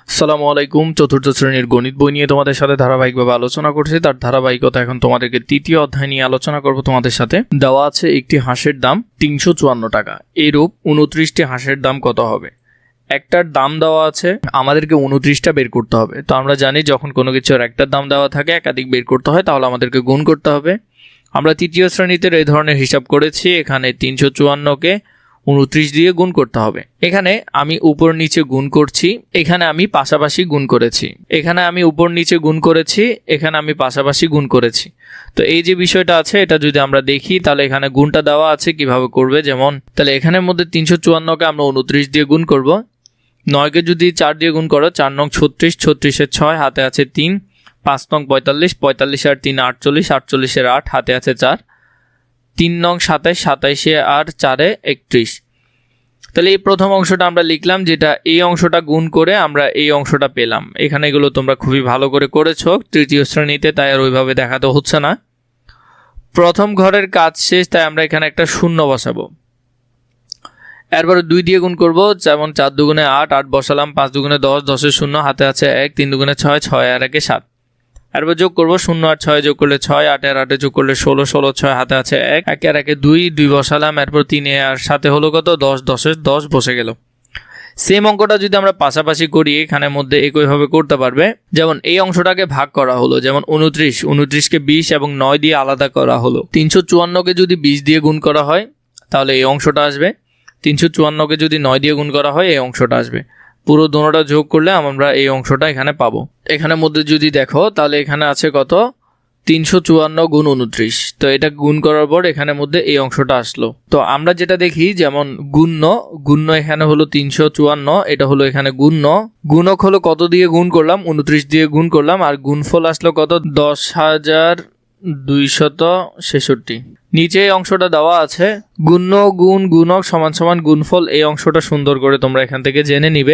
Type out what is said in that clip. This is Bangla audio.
আসসালামু আলাইকুম। চতুর্থ শ্রেণীর গণিত বই নিয়ে তোমাদের সাথে ধারাবাহিকভাবে আলোচনা করছি। তার ধারাবাহিকতা এখন তোমাদেরকে তৃতীয় অধ্যায় নিয়ে আলোচনা করব। তোমাদের সাথে দেওয়া আছে একটি হাঁসের দাম 354 টাকা। এরূপ 29টি হাঁসের দাম কত হবে? একটার দাম দেওয়া আছে, আমাদেরকে 29টা বের করতে হবে। তো আমরা জানি যখন কোনো কিছুর একটার দাম দেওয়া থাকে একাধিক বের করতে হয়, তাহলে আমাদেরকে গুণ করতে হবে। আমরা তৃতীয় শ্রেণীতে এই ধরনের হিসাব করেছি। এখানে 354কে 29 দিয়ে গুণ করতে হবে। এখানে আমি উপর নিচে গুণ করছি, এখানে আমি পাশাপাশি গুণ করেছি, এখানে আমি উপর নিচে গুণ করেছি, এখানে আমি পাশাপাশি গুণ করেছি। তো এই যে বিষয়টা আছে এটা যদি আমরা দেখি তাহলে এখানে গুণটা দেওয়া আছে কিভাবে করবে। যেমন তাহলে এখানের মধ্যে 354কে আমরা 29 দিয়ে গুণ করব। 9কে যদি 4 দিয়ে গুণ করো 4 নং 36, 36-এর 6, হাতে আছে 3, 5 নং 45, 45 আর 3 48, 48-এর 8, হাতে আছে 4, 3 নং 27, 27 আর 4 31। তাহলে এই প্রথম অংশটা আমরা লিখলাম, যেটা এই অংশটা গুণ করে আমরা এই অংশটা পেলাম। এখানে এগুলো তোমরা খুবই ভালো করে করেছো তৃতীয় শ্রেণীতে, তাই আর ওইভাবে দেখাতে হচ্ছে না। প্রথম ঘরের কাজ শেষ, তাই আমরা এখানে একটা শূন্য বসাবো। এরপরে 2 দিয়ে গুণ করব। যেমন 4 দুগুণে 8, 8 বসালাম, 5 দুগুণে 10, 10-এর 0, হাতে আছে 1, 3 দুগুণে 6, 6 আর 1-এ 7। এরপর যোগ করব, 0 আর 6 যোগ করলে 6, 8 আর 8 যোগ করলে 16, 16 6, হাতে আছে 1, 1 আর 1-এ 2, 2 বসালাম। এরপর 3 আর 7 হলো কত? 10, 10-এর 10 বসে গেল। সেম অঙ্কটা যদি আমরা পাশাপাশি করি এখানের মধ্যে একইভাবে করতে পারবে। যেমন এই অংশটাকে ভাগ করা হলো, যেমন 29কে 20 এবং 9 দিয়ে আলাদা করা হলো। 354কে যদি 20 দিয়ে গুণ করা হয় তাহলে এই অংশটা আসবে। 354কে যদি 9 দিয়ে গুণ করা হয় এই অংশটা আসবে। পুরো দুটোটা যোগ করলে আমরা এই অংশটা এখানে পাবো। এখানের মধ্যে যদি দেখো তাহলে এখানে আছে কত? 354 গুণ 29। তো এটা গুণ করার পর এখানের মধ্যে এই অংশটা আসলো। তো আমরা যেটা দেখি, যেমন গুণ্য এখানে হলো 354, এটা হলো এখানে গুণ্য। গুণক হলো কত দিয়ে গুণ করলাম? 29 দিয়ে গুণ করলাম, আর গুণফল আসলো কত? 10,266। নিচে এই অংশটা দেওয়া আছে, গুণ্য গুণ গুণক সমান সমান গুণফল। এই অংশটা সুন্দর করে তোমরা এখান থেকে জেনে নিবে।